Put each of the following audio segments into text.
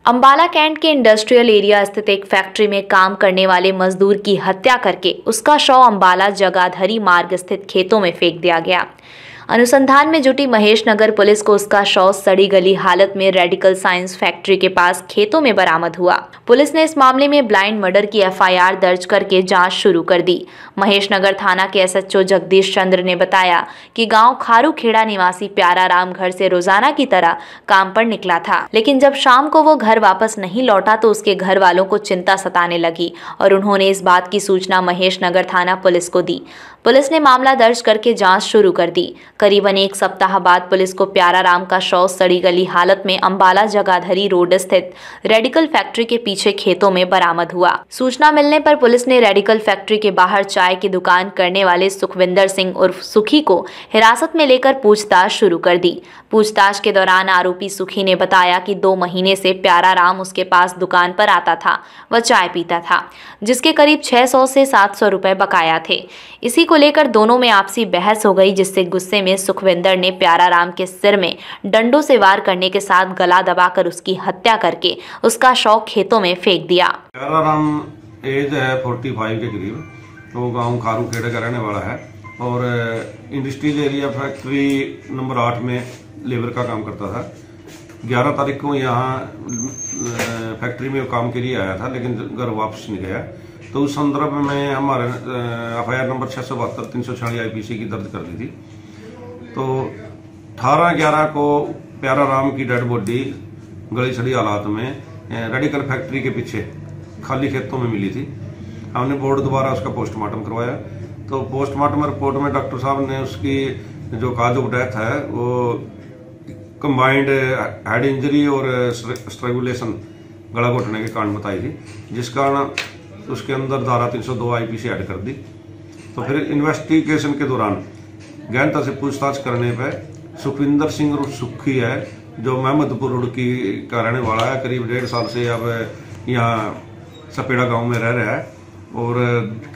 Ambala cantt के industrial area स्थित एक फैक्ट्री में काम करने वाले मजदूर की हत्या करके उसका शव अंबाला जगाधरी मार्ग स्थित खेतों में फेंक दिया गया। अनुसंधान में जुटी महेश नगर पुलिस को उसका शव सड़ी गली हालत में रेडिकल साइंस फैक्ट्री के पास खेतों में बरामद हुआ। पुलिस ने इस मामले में ब्लाइंड मर्डर की एफआईआर दर्ज करके जांच शुरू कर दी। महेश नगर थाना के एसएचओ जगदीश चंद्र ने बताया कि गांव खारू खेड़ा निवासी प्यारा राम घर से रोजाना की तरह काम पर निकला था, लेकिन जब शाम को वो घर वापस नहीं लौटा तो उसके घर वालों को चिंता सताने लगी और उन्होंने इस बात की सूचना महेश नगर थाना पुलिस को दी। पुलिस ने मामला दर्ज करके जांच शुरू कर दी। करीबन एक सप्ताह बाद पुलिस को प्यारा राम का शव सड़ी गली हालत में अंबाला जगाधरी रोड स्थित रेडिकल फैक्ट्री के पीछे खेतों में बरामद हुआ। सूचना मिलने पर पुलिस ने रेडिकल फैक्ट्री के बाहर चाय की दुकान करने वाले सुखविंदर सिंह उर्फ सुखी को हिरासत में लेकर पूछताछ शुरू कर दी। पूछताछ के दौरान आरोपी सुखी ने बताया कि 2 महीने से प्यारा राम उसके पास दुकान पर आता था, वह चाय पीता था, जिसके करीब 600 से 700 रुपए बकाया थे। इसी को लेकर दोनों में आपसी बहस हो गई, जिससे गुस्से में सुखविंदर ने प्यारा राम के सिर में डंडों से वार करने के साथ गला दबाकर उसकी हत्या करके उसका शव खेतों में फेंक दिया। प्यारा राम एज है 45 के करीब, तो गांव खारू खेड़े का रहने वाला है और इंडस्ट्रियल एरिया फैक्ट्री नंबर 8 में लेबर का काम करता था। 11 तारीख को यहाँ फैक्ट्री में काम के लिए आया था, लेकिन घर वापस नहीं गया। तो उस संदर्भ में हमारे एफआईआर नंबर 672 346 आईपीसी की दर्ज कर दी थी। तो 18/11 को प्यारा राम की डेड बॉडी गली सड़ी हालात में रेडिकल फैक्ट्री के पीछे खाली खेतों में मिली थी। हमने बोर्ड द्वारा उसका पोस्टमार्टम करवाया। तो पोस्टमार्टम रिपोर्ट में डॉक्टर साहब ने उसकी जो काज ऑफ डेथ है वो कंबाइंड हेड इंजरी और स्ट्रैंगुलेशन गला घोटने के कारण बताई थी, जिस कारण उसके अंदर धारा 302 आईपीसी ऐड कर दी। तो फिर इन्वेस्टिगेशन के दौरान गहनता से पूछताछ करने पर सुखविंदर सिंह सुखी है, जो महमदपुर रोड की का रहने वाला है, करीब 1.5 साल से अब यहाँ सपेड़ा गांव में रह रहा है और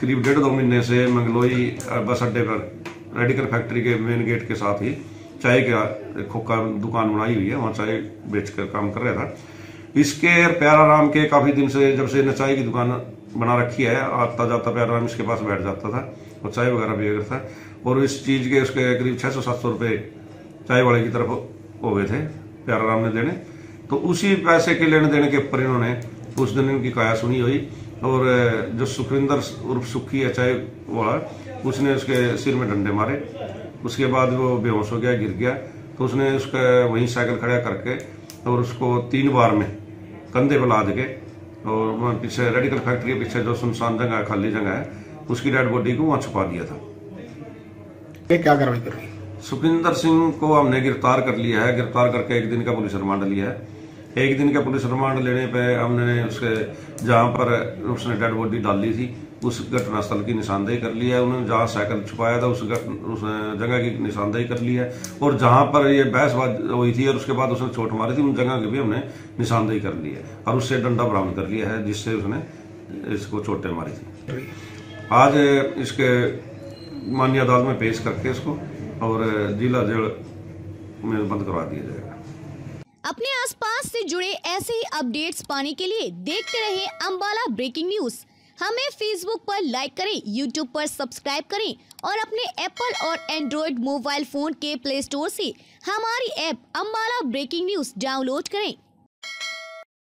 करीब 1.5-2 महीने से मंगलोई बस अड्डे पर रेडिकल फैक्ट्री के मेन गेट के साथ ही चाय का खोखा दुकान बनाई हुई है, वहाँ चाय बेचकर काम कर रहा था। इसके प्यारा राम के काफी दिन से, जब से चाय की दुकान बना रखी है, आता जाता प्यारा राम इसके पास बैठ जाता था और चाय वगैरह पिया करता था। और इस चीज के उसके करीब 600-700 रुपए चाय वाले की तरफ हो गए थे प्यारा राम ने देने। तो उसी पैसे के लेने देने के ऊपर इन्होंने उस दिन इनकी काया सुनी हुई और जो सुखविंदर उर्फ सुखी है चाय वाला, उसने उसके सिर में डंडे मारे। उसके बाद वो बेहोश हो गया, गिर गया। तो उसने उसका वहीं साइकिल खड़ा करके और उसको 3 बार में कंधे पर लाद के और पीछे रेडिकल फैक्ट्री के पीछे जो सुनसान जगह है, खाली जगह है, उसकी डेड बॉडी को वहां छुपा दिया था। क्या कार्रवाई कर रही है? सुखविंदर सिंह को हमने गिरफ्तार कर लिया है। गिरफ्तार करके 1 दिन का पुलिस रिमांड लिया है। 1 दिन का पुलिस रिमांड लेने पे हमने उसके जहां पर उसने डेड बॉडी डाली थी उस घटनास्थल की निशानदेही कर ली है। उन्होंने जहां साइकिल छुपाया था उस जगह की निशानदेही कर ली है और जहां पर ये बहसबाज हुई थी और उसके बाद उसने चोट मारी थी, उन जगह की भी हमने निशानदेही कर ली है और उससे डंडा बरामद कर लिया है, जिससे उसने इसको चोटें मारी थी। आज इसके माननीय अदालत में पेश करके इसको और जिला जेल में बंद करवा दिया जाएगा। अपने आसपास से जुड़े ऐसे ही अपडेट्स पाने के लिए देखते रहिए अंबाला ब्रेकिंग न्यूज। हमें फेसबुक पर लाइक करें, यूट्यूब पर सब्सक्राइब करें और अपने एप्पल और एंड्रॉयड मोबाइल फोन के प्ले स्टोर से हमारी app Ambala breaking news download करें।